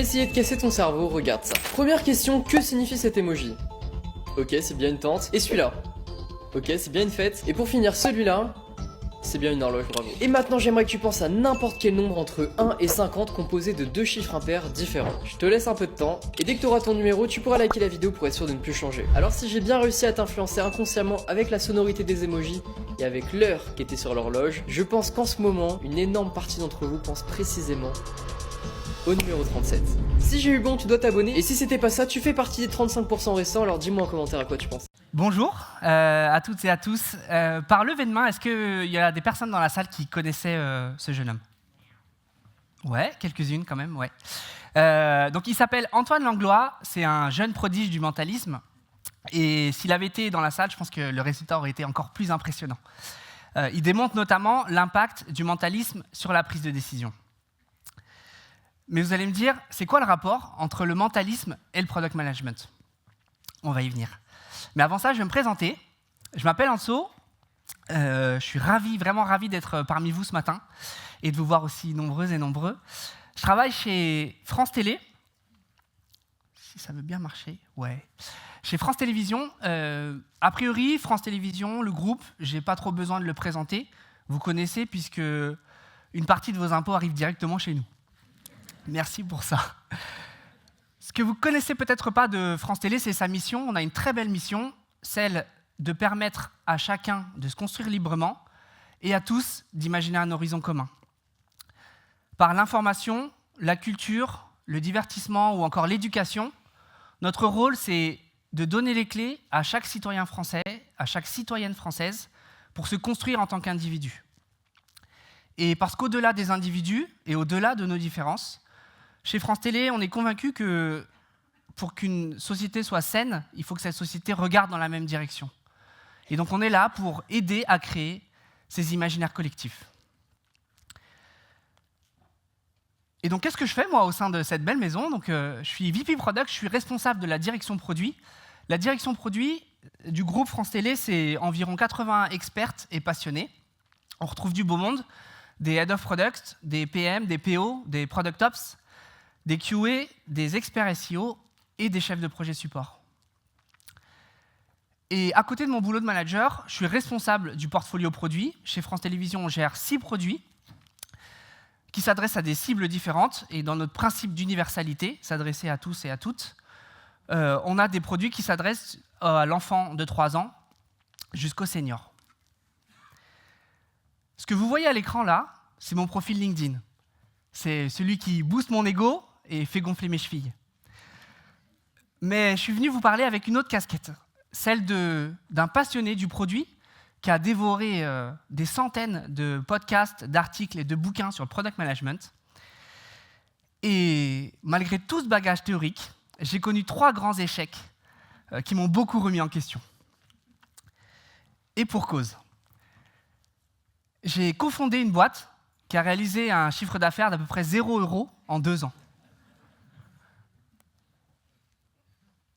essayer de casser ton cerveau, regarde ça. Première question, que signifie cet emoji? Ok, c'est bien une tente. Et celui-là? Ok, c'est bien une fête. Et pour finir, celui-là, c'est bien une horloge, bravo. Et maintenant, j'aimerais que tu penses à n'importe quel nombre entre 1 et 50 composé de deux chiffres impairs différents. Je te laisse un peu de temps, et dès que tu auras ton numéro, tu pourras liker la vidéo pour être sûr de ne plus changer. Alors si j'ai bien réussi à t'influencer inconsciemment avec la sonorité des emojis et avec l'heure qui était sur l'horloge, je pense qu'en ce moment, une énorme partie d'entre vous pense précisément au numéro 37. Si j'ai eu bon, tu dois t'abonner, et si c'était pas ça, tu fais partie des 35% restants, alors dis-moi en commentaire à quoi tu penses. Bonjour à toutes et à tous. Par levée de main, est-ce qu'il y a des personnes dans la salle qui connaissaient ce jeune homme? Ouais, quelques-unes quand même, ouais. Donc il s'appelle Antoine Langlois, c'est un jeune prodige du mentalisme. Et s'il avait été dans la salle, je pense que le résultat aurait été encore plus impressionnant. Il démontre notamment l'impact du mentalisme sur la prise de décision. Mais vous allez me dire, c'est quoi le rapport entre le mentalisme et le product management? On va y venir. Mais avant ça, je vais me présenter. Je m'appelle Anso. Je suis vraiment ravi d'être parmi vous ce matin et de vous voir aussi nombreuses et nombreux. Je travaille chez France Télé. Si ça veut bien marcher, ouais. Chez France Télévisions. A priori, France Télévisions, le groupe, j'ai pas trop besoin de le présenter. Vous connaissez puisque une partie de vos impôts arrive directement chez nous. Merci pour ça. Ce que vous ne connaissez peut-être pas de France Télé, c'est sa mission. On a une très belle mission, celle de permettre à chacun de se construire librement et à tous d'imaginer un horizon commun. Par l'information, la culture, le divertissement ou encore l'éducation, notre rôle, c'est de donner les clés à chaque citoyen français, à chaque citoyenne française, pour se construire en tant qu'individu. Et parce qu'au-delà des individus et au-delà de nos différences, chez France Télé, on est convaincu que pour qu'une société soit saine, il faut que cette société regarde dans la même direction. Et donc on est là pour aider à créer ces imaginaires collectifs. Et donc qu'est-ce que je fais moi au sein de cette belle maison? Donc, je suis VP Product, je suis responsable de la direction produit. La direction produit du groupe France Télé, c'est environ 80 experts et passionnés. On retrouve du beau monde, des Head of Product, des PM, des PO, des Product Ops, des QA, des experts SEO et des chefs de projet support. Et à côté de mon boulot de manager, je suis responsable du portfolio produit. Chez France Télévisions, on gère 6 produits qui s'adressent à des cibles différentes. Et dans notre principe d'universalité, s'adresser à tous et à toutes, on a des produits qui s'adressent à l'enfant de 3 ans jusqu'au senior. Ce que vous voyez à l'écran là, c'est mon profil LinkedIn. C'est celui qui booste mon ego et fait gonfler mes chevilles. Mais je suis venu vous parler avec une autre casquette, celle d'un passionné du produit qui a dévoré des centaines de podcasts, d'articles et de bouquins sur le product management. Et malgré tout ce bagage théorique, j'ai connu 3 grands échecs qui m'ont beaucoup remis en question. Et pour cause. J'ai cofondé une boîte qui a réalisé un chiffre d'affaires d'à peu près 0 € en 2 ans.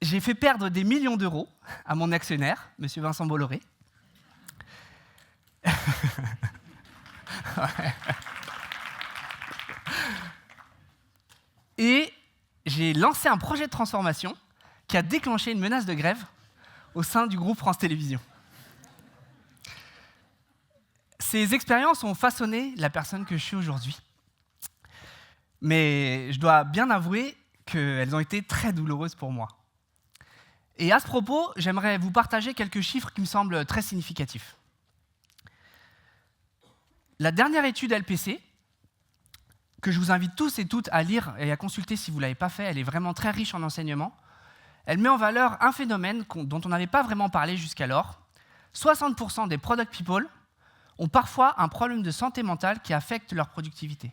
J'ai fait perdre des millions d'euros à mon actionnaire, M. Vincent Bolloré. Et j'ai lancé un projet de transformation qui a déclenché une menace de grève au sein du groupe France Télévisions. Ces expériences ont façonné la personne que je suis aujourd'hui. Mais je dois bien avouer qu'elles ont été très douloureuses pour moi. Et à ce propos, j'aimerais vous partager quelques chiffres qui me semblent très significatifs. La dernière étude LPC, que je vous invite tous et toutes à lire et à consulter si vous ne l'avez pas fait, elle est vraiment très riche en enseignements, elle met en valeur un phénomène dont on n'avait pas vraiment parlé jusqu'alors. 60% des product people ont parfois un problème de santé mentale qui affecte leur productivité.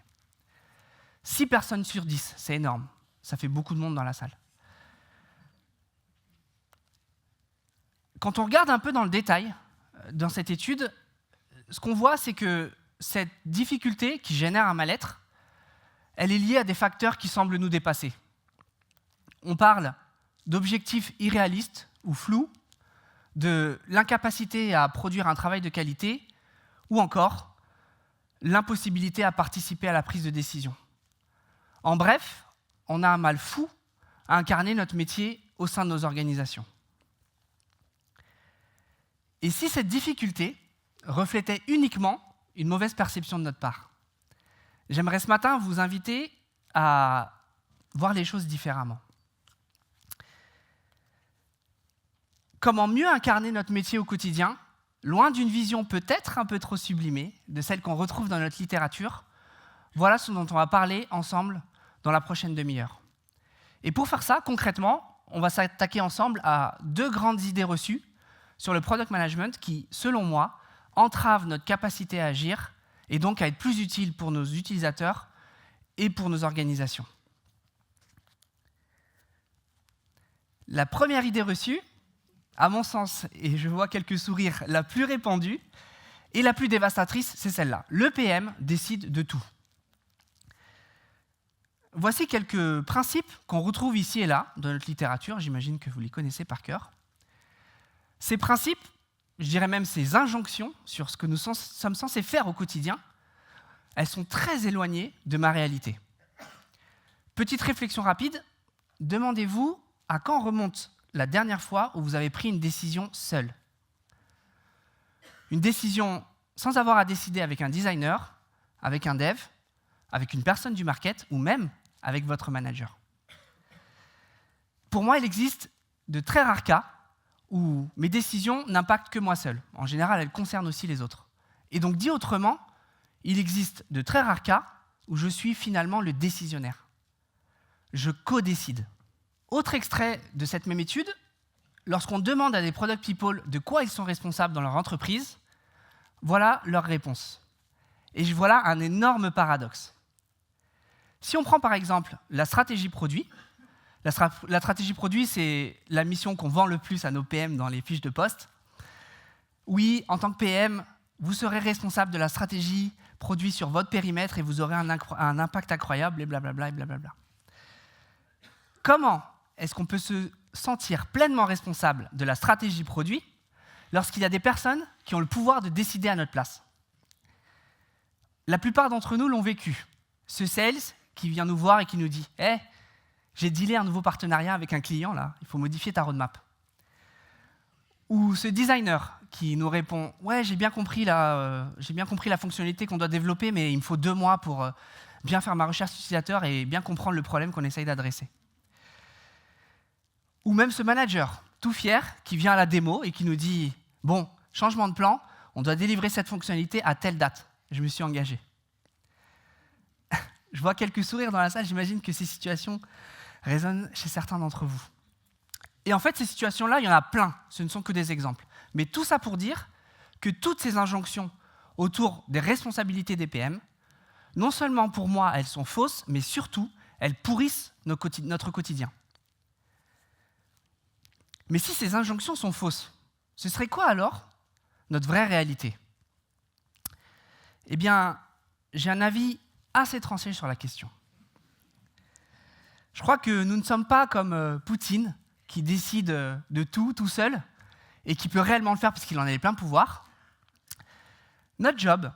6 personnes sur 10, c'est énorme. Ça fait beaucoup de monde dans la salle. Quand on regarde un peu dans le détail, dans cette étude, ce qu'on voit, c'est que cette difficulté qui génère un mal-être, elle est liée à des facteurs qui semblent nous dépasser. On parle d'objectifs irréalistes ou flous, de l'incapacité à produire un travail de qualité, ou encore l'impossibilité à participer à la prise de décision. En bref, on a un mal fou à incarner notre métier au sein de nos organisations. Et si cette difficulté reflétait uniquement une mauvaise perception de notre part, j'aimerais ce matin vous inviter à voir les choses différemment. Comment mieux incarner notre métier au quotidien, loin d'une vision peut-être un peu trop sublimée de celle qu'on retrouve dans notre littérature? Voilà ce dont on va parler ensemble dans la prochaine demi-heure. Et pour faire ça, concrètement, on va s'attaquer ensemble à 2 grandes idées reçues sur le product management qui, selon moi, entravent notre capacité à agir et donc à être plus utile pour nos utilisateurs et pour nos organisations. La première idée reçue, à mon sens, et je vois quelques sourires, la plus répandue et la plus dévastatrice, c'est celle-là. Le PM décide de tout. Voici quelques principes qu'on retrouve ici et là dans notre littérature, j'imagine que vous les connaissez par cœur. Ces principes, je dirais même ces injonctions sur ce que nous sommes censés faire au quotidien, elles sont très éloignées de ma réalité. Petite réflexion rapide, demandez-vous à quand remonte la dernière fois où vous avez pris une décision seul. Une décision sans avoir à décider avec un designer, avec un dev, avec une personne du market ou même avec votre manager. Pour moi, il existe de très rares cas où mes décisions n'impactent que moi seul. En général, elles concernent aussi les autres. Et donc, dit autrement, il existe de très rares cas où je suis finalement le décisionnaire. Je co-décide. Autre extrait de cette même étude, lorsqu'on demande à des product people de quoi ils sont responsables dans leur entreprise, voilà leur réponse. Et voilà un énorme paradoxe. Si on prend par exemple la stratégie produit, la stratégie produit, c'est la mission qu'on vend le plus à nos PM dans les fiches de poste. Oui, en tant que PM, vous serez responsable de la stratégie produit sur votre périmètre et vous aurez un impact incroyable et blablabla et blablabla. Comment est-ce qu'on peut se sentir pleinement responsable de la stratégie produit lorsqu'il y a des personnes qui ont le pouvoir de décider à notre place? La plupart d'entre nous l'ont vécu. Ce sales qui vient nous voir et qui nous dit « Hey, j'ai dealé un nouveau partenariat avec un client, là, il faut modifier ta roadmap. » Ou ce designer qui nous répond « Ouais, j'ai bien compris la fonctionnalité qu'on doit développer, mais il me faut 2 mois pour bien faire ma recherche utilisateur et bien comprendre le problème qu'on essaye d'adresser. » Ou même ce manager, tout fier, qui vient à la démo et qui nous dit « Bon, changement de plan, on doit délivrer cette fonctionnalité à telle date. Je me suis engagé. » Je vois quelques sourires dans la salle, j'imagine que ces situations résonnent chez certains d'entre vous. Et en fait, ces situations-là, il y en a plein, ce ne sont que des exemples. Mais tout ça pour dire que toutes ces injonctions autour des responsabilités des PM, non seulement pour moi, elles sont fausses, mais surtout, elles pourrissent notre quotidien. Mais si ces injonctions sont fausses, ce serait quoi alors notre vraie réalité? Eh bien, j'ai un avis assez tranché sur la question. Je crois que nous ne sommes pas comme Poutine, qui décide de tout seul, et qui peut réellement le faire parce qu'il en a les pleins pouvoirs. Notre job,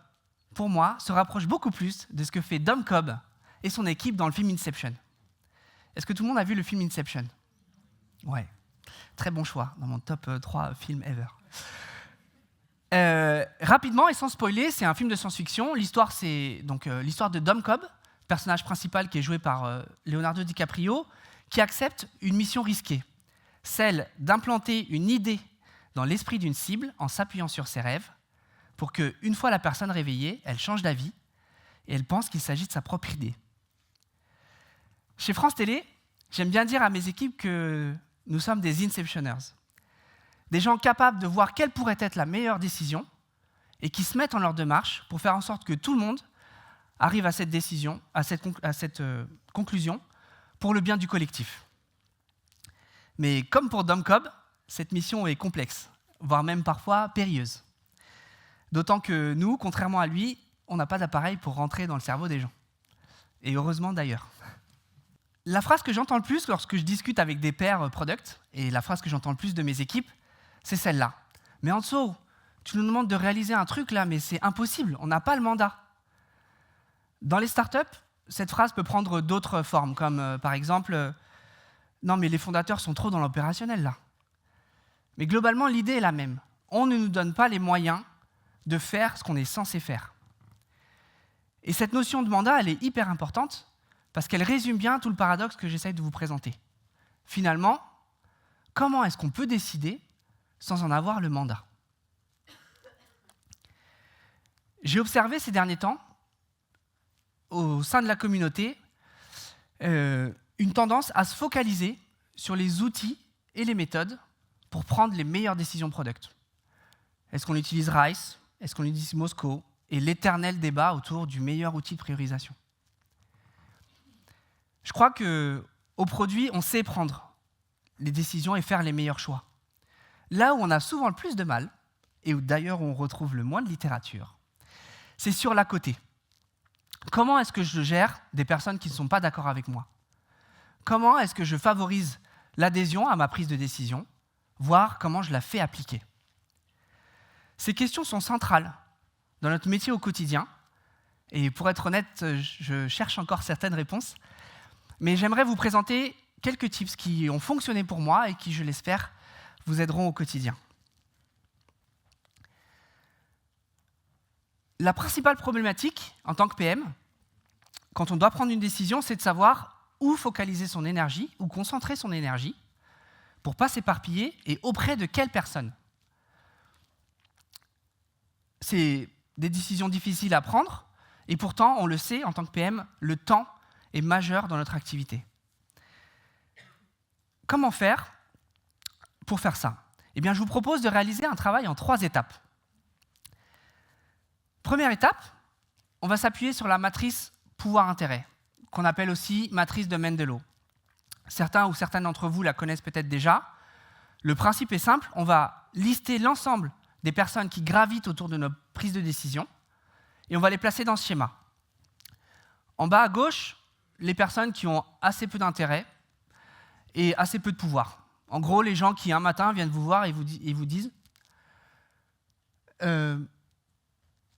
pour moi, se rapproche beaucoup plus de ce que fait Dom Cobb et son équipe dans le film Inception. Est-ce que tout le monde a vu le film Inception? Ouais. Très bon choix dans mon top 3 films ever. Rapidement et sans spoiler, c'est un film de science-fiction. L'histoire, c'est donc l'histoire de Dom Cobb, personnage principal qui est joué par Leonardo DiCaprio, qui accepte une mission risquée, celle d'implanter une idée dans l'esprit d'une cible en s'appuyant sur ses rêves, pour qu'une fois la personne réveillée, elle change d'avis et elle pense qu'il s'agit de sa propre idée. Chez France Télé, j'aime bien dire à mes équipes que nous sommes des inceptionners. Des gens capables de voir quelle pourrait être la meilleure décision et qui se mettent en leur démarche pour faire en sorte que tout le monde arrive à cette décision, à cette conclusion pour le bien du collectif. Mais comme pour Dom Cobb, cette mission est complexe, voire même parfois périlleuse. D'autant que nous, contrairement à lui, on n'a pas d'appareil pour rentrer dans le cerveau des gens. Et heureusement d'ailleurs. La phrase que j'entends le plus lorsque je discute avec des pairs product, et la phrase que j'entends le plus de mes équipes, c'est celle-là. « Mais Anso, tu nous demandes de réaliser un truc là, mais c'est impossible, on n'a pas le mandat. » Dans les startups, cette phrase peut prendre d'autres formes, comme par exemple non, mais les fondateurs sont trop dans l'opérationnel là. Mais globalement, l'idée est la même. On ne nous donne pas les moyens de faire ce qu'on est censé faire. Et cette notion de mandat, elle est hyper importante parce qu'elle résume bien tout le paradoxe que j'essaye de vous présenter. Finalement, comment est-ce qu'on peut décider sans en avoir le mandat? J'ai observé ces derniers temps, au sein de la communauté, une tendance à se focaliser sur les outils et les méthodes pour prendre les meilleures décisions product. Est-ce qu'on utilise RICE? Est-ce qu'on utilise Moscow? Et l'éternel débat autour du meilleur outil de priorisation. Je crois qu'au produit, on sait prendre les décisions et faire les meilleurs choix. Là où on a souvent le plus de mal, et où d'ailleurs on retrouve le moins de littérature, c'est sur l'à côté. Comment est-ce que je gère des personnes qui ne sont pas d'accord avec moi? Comment est-ce que je favorise l'adhésion à ma prise de décision, voire comment je la fais appliquer? Ces questions sont centrales dans notre métier au quotidien, et pour être honnête, je cherche encore certaines réponses, mais j'aimerais vous présenter quelques tips qui ont fonctionné pour moi et qui, je l'espère, vous aideront au quotidien. La principale problématique en tant que PM, quand on doit prendre une décision, c'est de savoir où focaliser son énergie, où concentrer son énergie, pour ne pas s'éparpiller et auprès de quelle personne. C'est des décisions difficiles à prendre, et pourtant, on le sait, en tant que PM, le temps est majeur dans notre activité. Comment faire pour faire ça? Eh bien, je vous propose de réaliser un travail en 3 étapes. Première étape, on va s'appuyer sur la matrice pouvoir-intérêt, qu'on appelle aussi matrice de Mendelot. Certains ou certaines d'entre vous la connaissent peut-être déjà. Le principe est simple, on va lister l'ensemble des personnes qui gravitent autour de notre prise de décision et on va les placer dans ce schéma. En bas à gauche, les personnes qui ont assez peu d'intérêt et assez peu de pouvoir. En gros, les gens qui un matin viennent vous voir et vous disent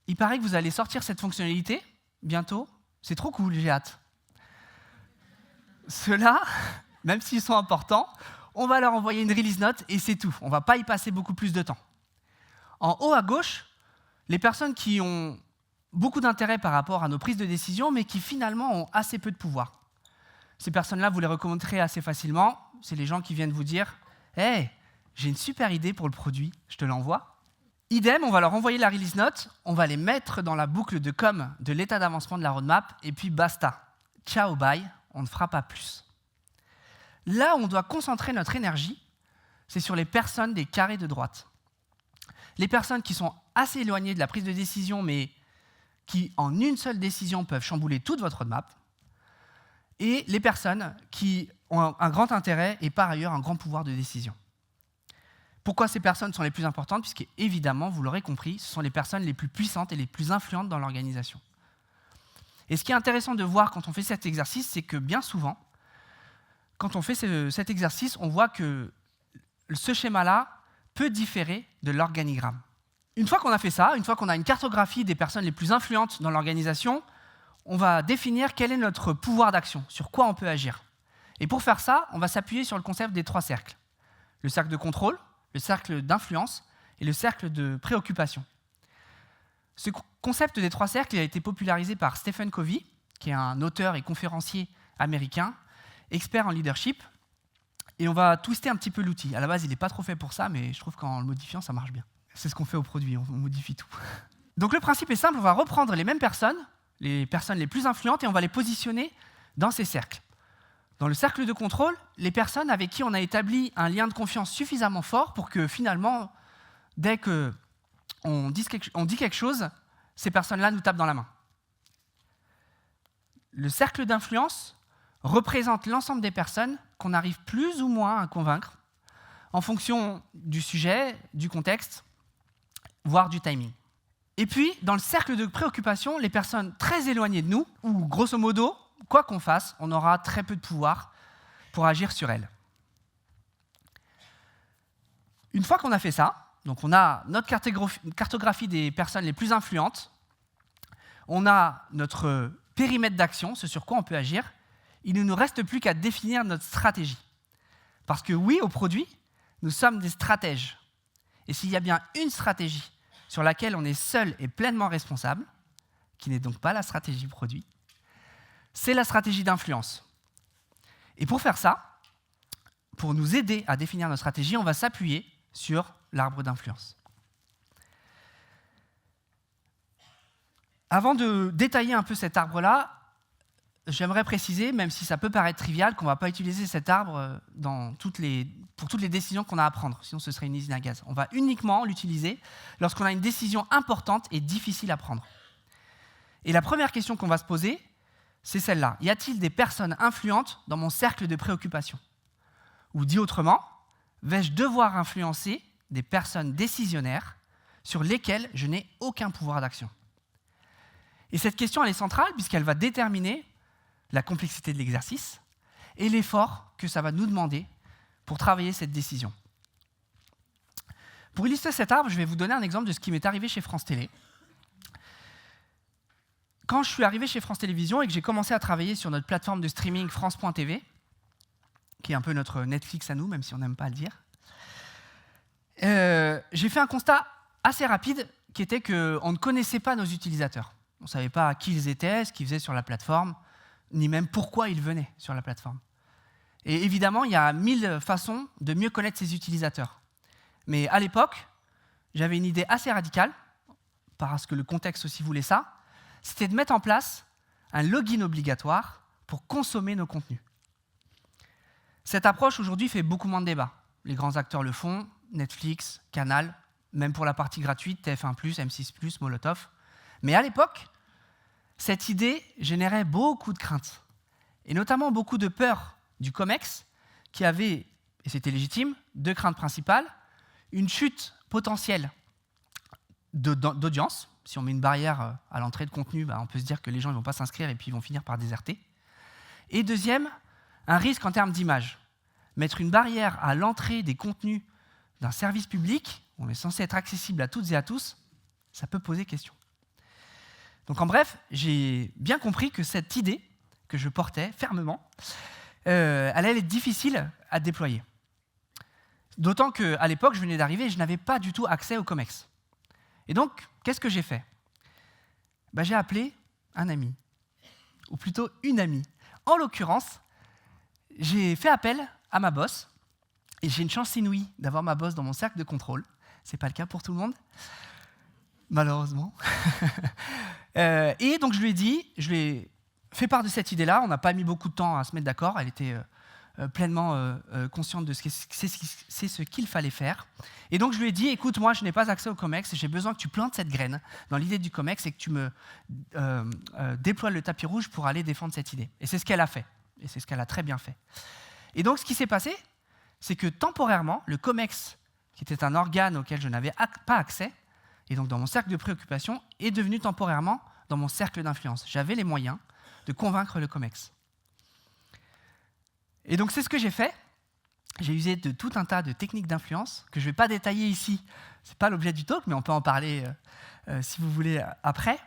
il paraît que vous allez sortir cette fonctionnalité bientôt, c'est trop cool, j'ai hâte. Ceux-là, même s'ils sont importants, on va leur envoyer une release note et c'est tout. On ne va pas y passer beaucoup plus de temps. En haut à gauche, les personnes qui ont beaucoup d'intérêt par rapport à nos prises de décision, mais qui finalement ont assez peu de pouvoir. Ces personnes-là, vous les reconnaîtrez assez facilement. C'est les gens qui viennent vous dire « Hey, j'ai une super idée pour le produit, je te l'envoie ». Idem, on va leur envoyer la release note, on va les mettre dans la boucle de com de l'état d'avancement de la roadmap, et puis basta. Ciao, bye, on ne fera pas plus. Là où on doit concentrer notre énergie, c'est sur les personnes des carrés de droite. Les personnes qui sont assez éloignées de la prise de décision, mais qui, en une seule décision, peuvent chambouler toute votre roadmap, et les personnes qui ont un grand intérêt et par ailleurs un grand pouvoir de décision. Pourquoi ces personnes sont les plus importantes? Puisque, évidemment, vous l'aurez compris, ce sont les personnes les plus puissantes et les plus influentes dans l'organisation. Et ce qui est intéressant de voir quand on fait cet exercice, c'est que bien souvent, quand on fait cet exercice, on voit que ce schéma-là peut différer de l'organigramme. Une fois qu'on a fait ça, une fois qu'on a une cartographie des personnes les plus influentes dans l'organisation, on va définir quel est notre pouvoir d'action, sur quoi on peut agir. Et pour faire ça, on va s'appuyer sur le concept des 3 cercles. Le cercle de contrôle, le cercle d'influence et le cercle de préoccupation. Ce concept des 3 cercles a été popularisé par Stephen Covey, qui est un auteur et conférencier américain, expert en leadership, et on va twister un petit peu l'outil. À la base, il n'est pas trop fait pour ça, mais je trouve qu'en le modifiant, ça marche bien. C'est ce qu'on fait au produit, on modifie tout. Donc le principe est simple, on va reprendre les mêmes personnes, les personnes les plus influentes, et on va les positionner dans ces cercles. Dans le cercle de contrôle, les personnes avec qui on a établi un lien de confiance suffisamment fort pour que finalement, dès qu'on dit quelque chose, ces personnes-là nous tapent dans la main. Le cercle d'influence représente l'ensemble des personnes qu'on arrive plus ou moins à convaincre en fonction du sujet, du contexte, voire du timing. Et puis, dans le cercle de préoccupation, les personnes très éloignées de nous, ou grosso modo, quoi qu'on fasse, on aura très peu de pouvoir pour agir sur elles. Une fois qu'on a fait ça, donc on a notre cartographie des personnes les plus influentes, on a notre périmètre d'action, ce sur quoi on peut agir, il ne nous reste plus qu'à définir notre stratégie. Parce que oui, au produit, nous sommes des stratèges. Et s'il y a bien une stratégie sur laquelle on est seul et pleinement responsable, qui n'est donc pas la stratégie produit, c'est la stratégie d'influence. Et pour faire ça, pour nous aider à définir notre stratégie, on va s'appuyer sur l'arbre d'influence. Avant de détailler un peu cet arbre-là, j'aimerais préciser, même si ça peut paraître trivial, qu'on ne va pas utiliser cet arbre pour toutes les décisions qu'on a à prendre, sinon ce serait une usine à gaz. On va uniquement l'utiliser lorsqu'on a une décision importante et difficile à prendre. Et la première question qu'on va se poser, c'est celle-là. Y a-t-il des personnes influentes dans mon cercle de préoccupation? Ou dit autrement, vais-je devoir influencer des personnes décisionnaires sur lesquelles je n'ai aucun pouvoir d'action? Et cette question, elle est centrale puisqu'elle va déterminer la complexité de l'exercice et l'effort que ça va nous demander pour travailler cette décision. Pour illustrer cet arbre, je vais vous donner un exemple de ce qui m'est arrivé chez France Télé. Quand je suis arrivé chez France Télévisions et que j'ai commencé à travailler sur notre plateforme de streaming France.tv, qui est un peu notre Netflix à nous, même si on n'aime pas le dire, j'ai fait un constat assez rapide qui était qu'on ne connaissait pas nos utilisateurs. On ne savait pas qui ils étaient, ce qu'ils faisaient sur la plateforme, ni même pourquoi ils venaient sur la plateforme. Et évidemment, il y a 1000 façons de mieux connaître ses utilisateurs. Mais à l'époque, j'avais une idée assez radicale, parce que le contexte aussi voulait ça, c'était de mettre en place un login obligatoire pour consommer nos contenus. Cette approche, aujourd'hui, fait beaucoup moins de débats. Les grands acteurs le font, Netflix, Canal, même pour la partie gratuite, TF1+, M6+, Molotov. Mais à l'époque, cette idée générait beaucoup de craintes, et notamment beaucoup de peur du COMEX, qui avait, et c'était légitime, deux craintes principales, une chute potentielle d'audience. Si on met une barrière à l'entrée de contenu, on peut se dire que les gens ne vont pas s'inscrire et puis ils vont finir par déserter. Et deuxième, un risque en termes d'image. Mettre une barrière à l'entrée des contenus d'un service public, où on est censé être accessible à toutes et à tous, ça peut poser question. Donc en bref, j'ai bien compris que cette idée que je portais fermement, elle allait être difficile à déployer. D'autant qu'à l'époque, je venais d'arriver et je n'avais pas du tout accès au COMEX. Et donc, qu'est-ce que j'ai fait? J'ai appelé un ami, ou plutôt une amie. En l'occurrence, j'ai fait appel à ma boss, et j'ai une chance inouïe d'avoir ma boss dans mon cercle de contrôle. Ce n'est pas le cas pour tout le monde, malheureusement. Et donc je lui ai fait part de cette idée-là. On n'a pas mis beaucoup de temps à se mettre d'accord. Elle était pleinement consciente de ce qu'il fallait faire. Et donc je lui ai dit, écoute, moi je n'ai pas accès au COMEX, j'ai besoin que tu plantes cette graine dans l'idée du COMEX et que tu me déploies le tapis rouge pour aller défendre cette idée. Et c'est ce qu'elle a fait. Et c'est ce qu'elle a très bien fait. Et donc ce qui s'est passé, c'est que temporairement, le COMEX, qui était un organe auquel je n'avais pas accès, et donc dans mon cercle de préoccupation, est devenu temporairement dans mon cercle d'influence. J'avais les moyens de convaincre le COMEX. Et donc c'est ce que j'ai fait. J'ai usé de tout un tas de techniques d'influence que je ne vais pas détailler ici. Ce n'est pas l'objet du talk, mais on peut en parler si vous voulez après.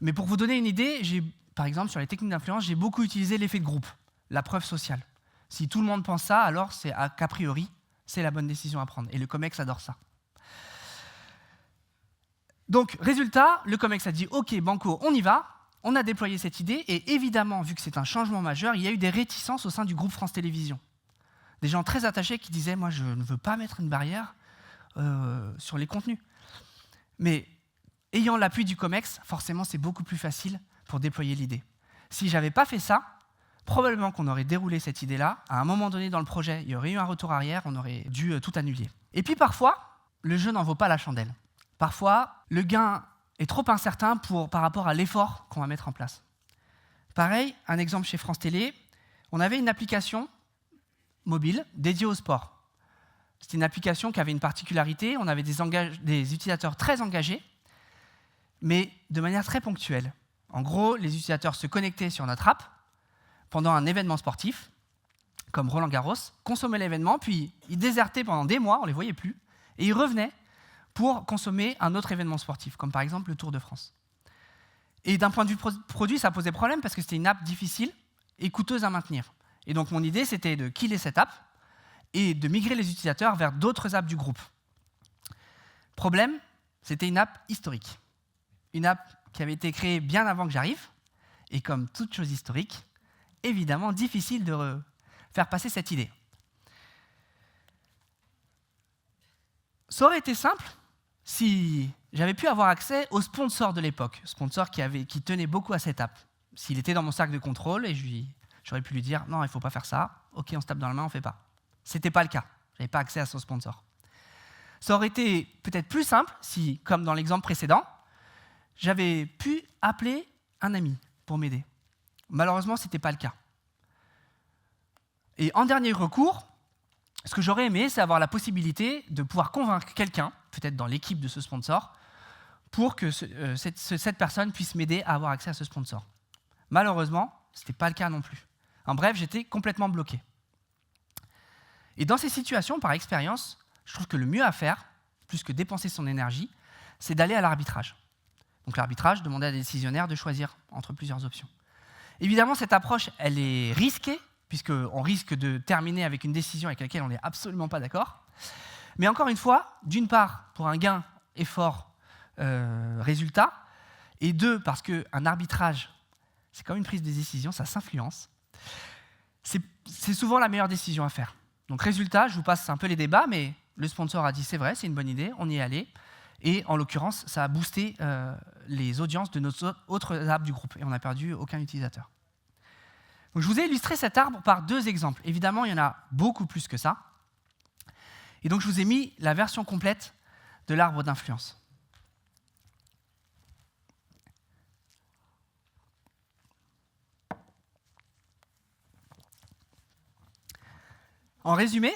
Mais pour vous donner une idée, par exemple sur les techniques d'influence, j'ai beaucoup utilisé l'effet de groupe, la preuve sociale. Si tout le monde pense ça, alors c'est qu'a priori, c'est la bonne décision à prendre. Et le COMEX adore ça. Donc, résultat, le COMEX a dit « Ok, banco, on y va ». On a déployé cette idée et évidemment, vu que c'est un changement majeur, il y a eu des réticences au sein du groupe France Télévisions. Des gens très attachés qui disaient « Moi, je ne veux pas mettre une barrière sur les contenus ». Mais ayant l'appui du COMEX, forcément, c'est beaucoup plus facile pour déployer l'idée. Si je n'avais pas fait ça, probablement qu'on aurait déroulé cette idée-là. À un moment donné dans le projet, il y aurait eu un retour arrière, on aurait dû tout annuler. Et puis parfois, le jeu n'en vaut pas la chandelle. Parfois, le gain est trop incertain par rapport à l'effort qu'on va mettre en place. Pareil, un exemple chez France Télé, on avait une application mobile dédiée au sport. C'était une application qui avait une particularité, on avait des utilisateurs très engagés, mais de manière très ponctuelle. En gros, les utilisateurs se connectaient sur notre app pendant un événement sportif, comme Roland-Garros, consommaient l'événement, puis ils désertaient pendant des mois, on ne les voyait plus, et ils revenaient pour consommer un autre événement sportif, comme par exemple le Tour de France. Et d'un point de vue produit, ça posait problème parce que c'était une app difficile et coûteuse à maintenir. Et donc mon idée, c'était de killer cette app et de migrer les utilisateurs vers d'autres apps du groupe. Problème, c'était une app historique. Une app qui avait été créée bien avant que j'arrive, et comme toute chose historique, évidemment difficile de faire passer cette idée. Ça aurait été simple si j'avais pu avoir accès au sponsor de l'époque, sponsor qui tenait beaucoup à cette app. S'il était dans mon sac de contrôle, et j'aurais pu lui dire « Non, il ne faut pas faire ça. Ok, on se tape dans la main, on ne fait pas. » Ce n'était pas le cas. Je n'avais pas accès à son sponsor. Ça aurait été peut-être plus simple si, comme dans l'exemple précédent, j'avais pu appeler un ami pour m'aider. Malheureusement, ce n'était pas le cas. Et en dernier recours, ce que j'aurais aimé, c'est avoir la possibilité de pouvoir convaincre quelqu'un, peut-être dans l'équipe de ce sponsor, pour que cette personne puisse m'aider à avoir accès à ce sponsor. Malheureusement, ce n'était pas le cas non plus. En bref, j'étais complètement bloqué. Et dans ces situations, par expérience, je trouve que le mieux à faire, plus que dépenser son énergie, c'est d'aller à l'arbitrage. Donc l'arbitrage, demander à des décisionnaires de choisir entre plusieurs options. Évidemment, cette approche, elle est risquée, puisqu'on risque de terminer avec une décision avec laquelle on n'est absolument pas d'accord. Mais encore une fois, d'une part, pour un gain effort résultat, et deux, parce qu'un arbitrage, c'est comme une prise de décision, ça s'influence. C'est souvent la meilleure décision à faire. Donc résultat, je vous passe un peu les débats, mais le sponsor a dit c'est vrai, c'est une bonne idée, on y est allé. Et en l'occurrence, ça a boosté les audiences de nos autres apps du groupe, et on n'a perdu aucun utilisateur. Donc, je vous ai illustré cet arbre par deux exemples. Évidemment, il y en a beaucoup plus que ça. Et donc, je vous ai mis la version complète de l'arbre d'influence. En résumé,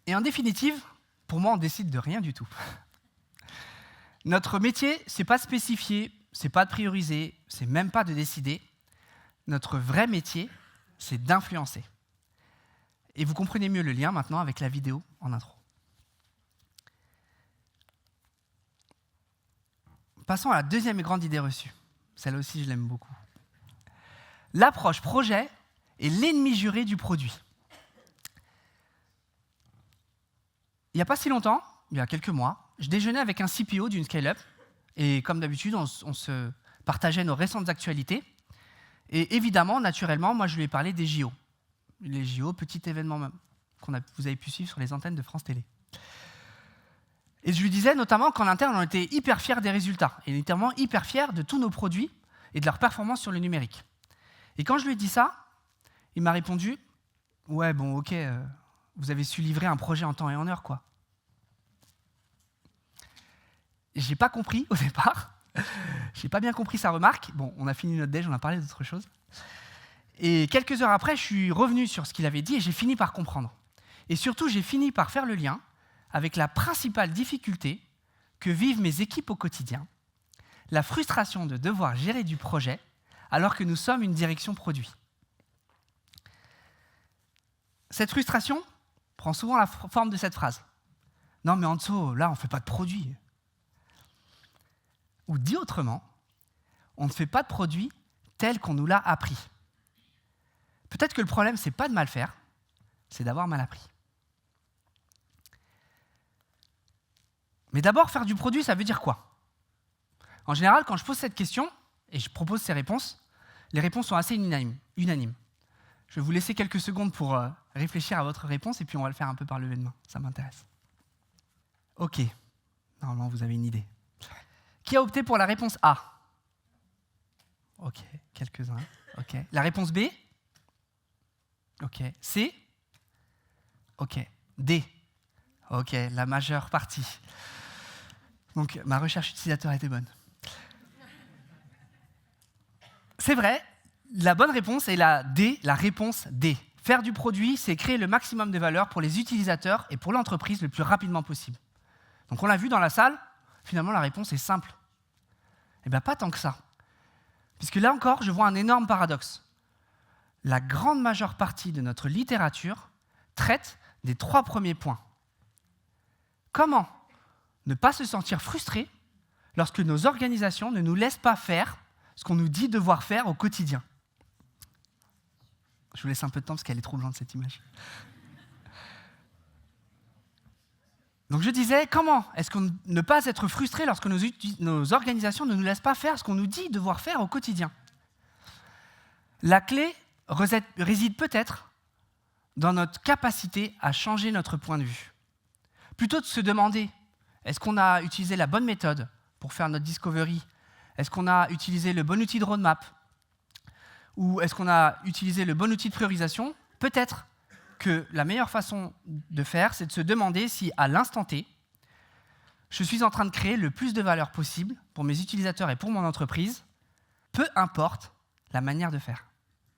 et en définitive, pour moi, on décide de rien du tout. Notre métier, c'est pas de spécifier, c'est pas de prioriser, c'est même pas de décider. Notre vrai métier, c'est d'influencer. Et vous comprenez mieux le lien maintenant avec la vidéo en intro. Passons à la deuxième grande idée reçue. Celle-là aussi, je l'aime beaucoup. L'approche projet est l'ennemi juré du produit. Il n'y a pas si longtemps, il y a quelques mois, je déjeunais avec un CPO d'une scale-up, et comme d'habitude, on se partageait nos récentes actualités. Et évidemment, naturellement, moi, je lui ai parlé des JO. Les JO, petit événement même, vous avez pu suivre sur les antennes de France Télé. Et je lui disais notamment qu'en interne, on était hyper fiers des résultats, et notamment hyper fiers de tous nos produits et de leur performance sur le numérique. Et quand je lui ai dit ça, il m'a répondu « Ouais, bon, ok, vous avez su livrer un projet en temps et en heure, quoi. » J'ai pas compris au départ. J'ai pas bien compris sa remarque. Bon, on a fini notre déj, on a parlé d'autre chose. Et quelques heures après, je suis revenu sur ce qu'il avait dit et j'ai fini par comprendre. Et surtout, j'ai fini par faire le lien avec la principale difficulté que vivent mes équipes au quotidien, la frustration de devoir gérer du projet alors que nous sommes une direction produit. Cette frustration prend souvent la forme de cette phrase. « Non mais Anso, là on ne fait pas de produit. » Ou dit autrement, on ne fait pas de produit tel qu'on nous l'a appris. Peut-être que le problème, ce n'est pas de mal faire, c'est d'avoir mal appris. Mais d'abord, faire du produit, ça veut dire quoi? En général, quand je pose cette question, et je propose ces réponses, les réponses sont assez unanimes. Je vais vous laisser quelques secondes pour réfléchir à votre réponse, et puis on va le faire un peu par lever de main, ça m'intéresse. Ok, normalement vous avez une idée. Qui a opté pour la réponse A? Ok, quelques-uns. Ok. La réponse B? Ok. C? Ok. D? Ok, la majeure partie. Donc, ma recherche utilisateur était bonne. C'est vrai, la bonne réponse est la D, la réponse D. Faire du produit, c'est créer le maximum de valeur pour les utilisateurs et pour l'entreprise le plus rapidement possible. Donc, on l'a vu dans la salle, finalement, la réponse est simple. Eh bien, pas tant que ça. Puisque là encore, je vois un énorme paradoxe. La grande majeure partie de notre littérature traite des 3 premiers points. Comment ne pas se sentir frustré lorsque nos organisations ne nous laissent pas faire ce qu'on nous dit devoir faire au quotidien. Je vous laisse un peu de temps parce qu'elle est troublante cette image. Donc je disais, comment est-ce qu'on ne pas être frustré lorsque nos organisations ne nous laissent pas faire ce qu'on nous dit devoir faire au quotidien? La clé réside peut-être dans notre capacité à changer notre point de vue. Plutôt de se demander, est-ce qu'on a utilisé la bonne méthode pour faire notre discovery? Est-ce qu'on a utilisé le bon outil de roadmap? Ou est-ce qu'on a utilisé le bon outil de priorisation? Peut-être que la meilleure façon de faire, c'est de se demander si, à l'instant T, je suis en train de créer le plus de valeur possible pour mes utilisateurs et pour mon entreprise, peu importe la manière de faire.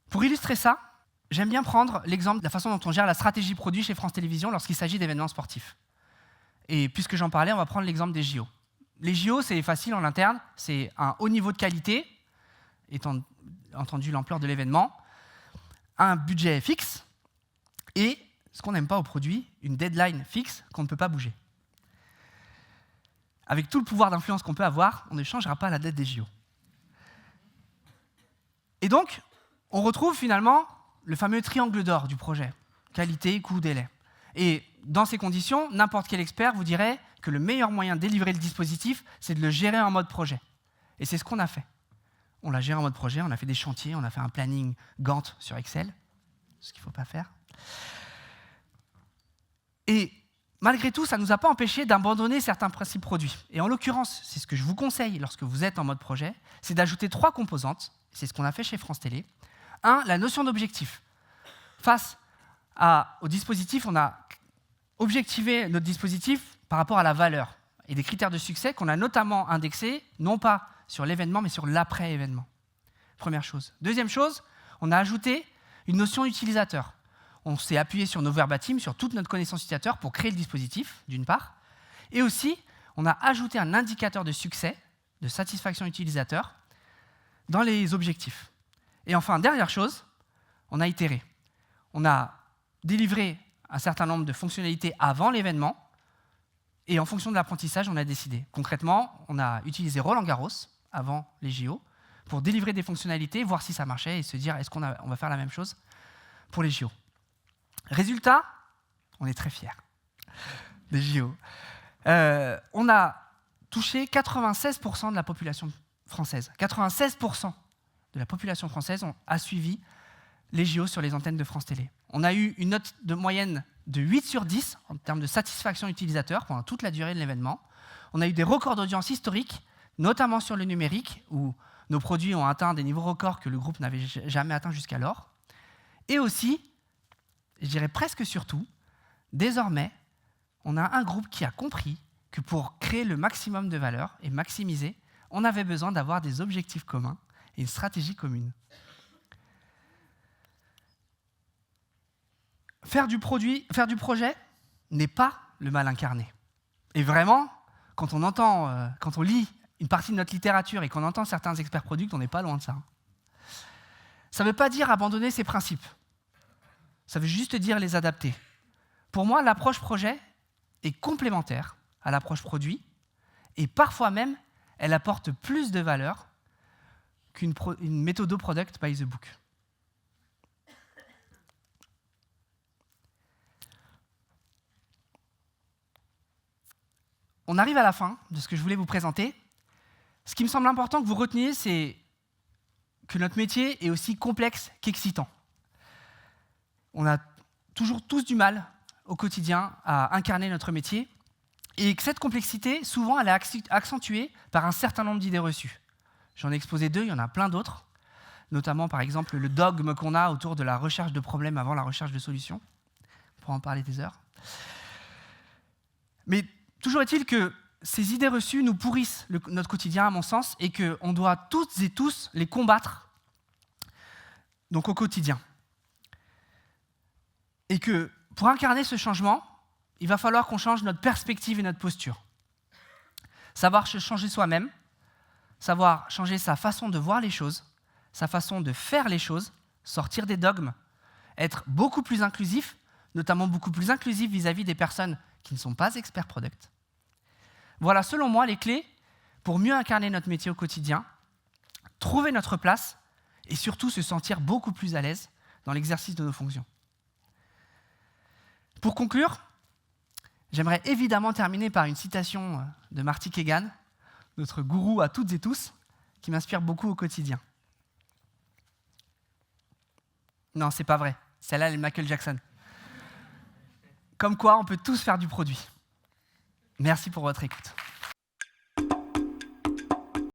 Pour illustrer ça, j'aime bien prendre l'exemple de la façon dont on gère la stratégie produit chez France Télévisions lorsqu'il s'agit d'événements sportifs. Et puisque j'en parlais, on va prendre l'exemple des JO. Les JO, c'est facile en interne, c'est un haut niveau de qualité, étant entendu l'ampleur de l'événement, un budget fixe, et, ce qu'on n'aime pas au produit, une deadline fixe qu'on ne peut pas bouger. Avec tout le pouvoir d'influence qu'on peut avoir, on ne changera pas la date des JO. Et donc, on retrouve finalement le fameux triangle d'or du projet. Qualité, coût, délai. Et dans ces conditions, n'importe quel expert vous dirait que le meilleur moyen de délivrer le dispositif, c'est de le gérer en mode projet. Et c'est ce qu'on a fait. On l'a géré en mode projet, on a fait des chantiers, on a fait un planning Gantt sur Excel, ce qu'il ne faut pas faire. Et malgré tout, ça ne nous a pas empêché d'abandonner certains principes produits. Et en l'occurrence, c'est ce que je vous conseille lorsque vous êtes en mode projet, c'est d'ajouter 3 composantes. C'est ce qu'on a fait chez France Télé. 1, la notion d'objectif. Face au dispositif, on a objectivé notre dispositif par rapport à la valeur et des critères de succès qu'on a notamment indexés, non pas sur l'événement, mais sur l'après-événement. Première chose. Deuxième chose, on a ajouté une notion utilisateur. On s'est appuyé sur nos verbatim, sur toute notre connaissance utilisateur pour créer le dispositif, d'une part. Et aussi, on a ajouté un indicateur de succès, de satisfaction utilisateur, dans les objectifs. Et enfin, dernière chose, on a itéré. On a délivré un certain nombre de fonctionnalités avant l'événement, et en fonction de l'apprentissage, on a décidé. Concrètement, on a utilisé Roland-Garros, avant les JO, pour délivrer des fonctionnalités, voir si ça marchait, et se dire, est-ce qu'on va faire la même chose pour les JO? Résultat, on est très fiers des JO. On a touché 96% de la population française. 96% de la population française a suivi les JO sur les antennes de France Télé. On a eu une note de moyenne de 8 sur 10 en termes de satisfaction utilisateur pendant toute la durée de l'événement. On a eu des records d'audience historiques, notamment sur le numérique, où nos produits ont atteint des niveaux records que le groupe n'avait jamais atteints jusqu'alors. Et aussi, je dirais presque surtout, désormais, on a un groupe qui a compris que pour créer le maximum de valeur et maximiser, on avait besoin d'avoir des objectifs communs et une stratégie commune. Faire du projet n'est pas le mal incarné. Et vraiment, quand on lit une partie de notre littérature et qu'on entend certains experts produits, on n'est pas loin de ça. Ça ne veut pas dire abandonner ses principes. Ça veut juste dire les adapter. Pour moi, l'approche projet est complémentaire à l'approche produit, et parfois même, elle apporte plus de valeur qu'une méthode product by the book. On arrive à la fin de ce que je voulais vous présenter. Ce qui me semble important que vous reteniez, c'est que notre métier est aussi complexe qu'excitant. On a toujours tous du mal au quotidien à incarner notre métier, et que cette complexité, souvent, elle est accentuée par un certain nombre d'idées reçues. J'en ai exposé 2, il y en a plein d'autres, notamment, par exemple, le dogme qu'on a autour de la recherche de problèmes avant la recherche de solutions. On pourra en parler des heures. Mais toujours est-il que ces idées reçues nous pourrissent notre quotidien, à mon sens, et qu'on doit toutes et tous les combattre donc au quotidien. Et que pour incarner ce changement, il va falloir qu'on change notre perspective et notre posture. Savoir se changer soi-même, savoir changer sa façon de voir les choses, sa façon de faire les choses, sortir des dogmes, être beaucoup plus inclusif, notamment beaucoup plus inclusif vis-à-vis des personnes qui ne sont pas experts product. Voilà, selon moi, les clés pour mieux incarner notre métier au quotidien, trouver notre place et surtout se sentir beaucoup plus à l'aise dans l'exercice de nos fonctions. Pour conclure, j'aimerais évidemment terminer par une citation de Marty Kagan, notre gourou à toutes et tous, qui m'inspire beaucoup au quotidien. Non, c'est pas vrai. Celle-là, elle est Michael Jackson. Comme quoi, on peut tous faire du produit. Merci pour votre écoute.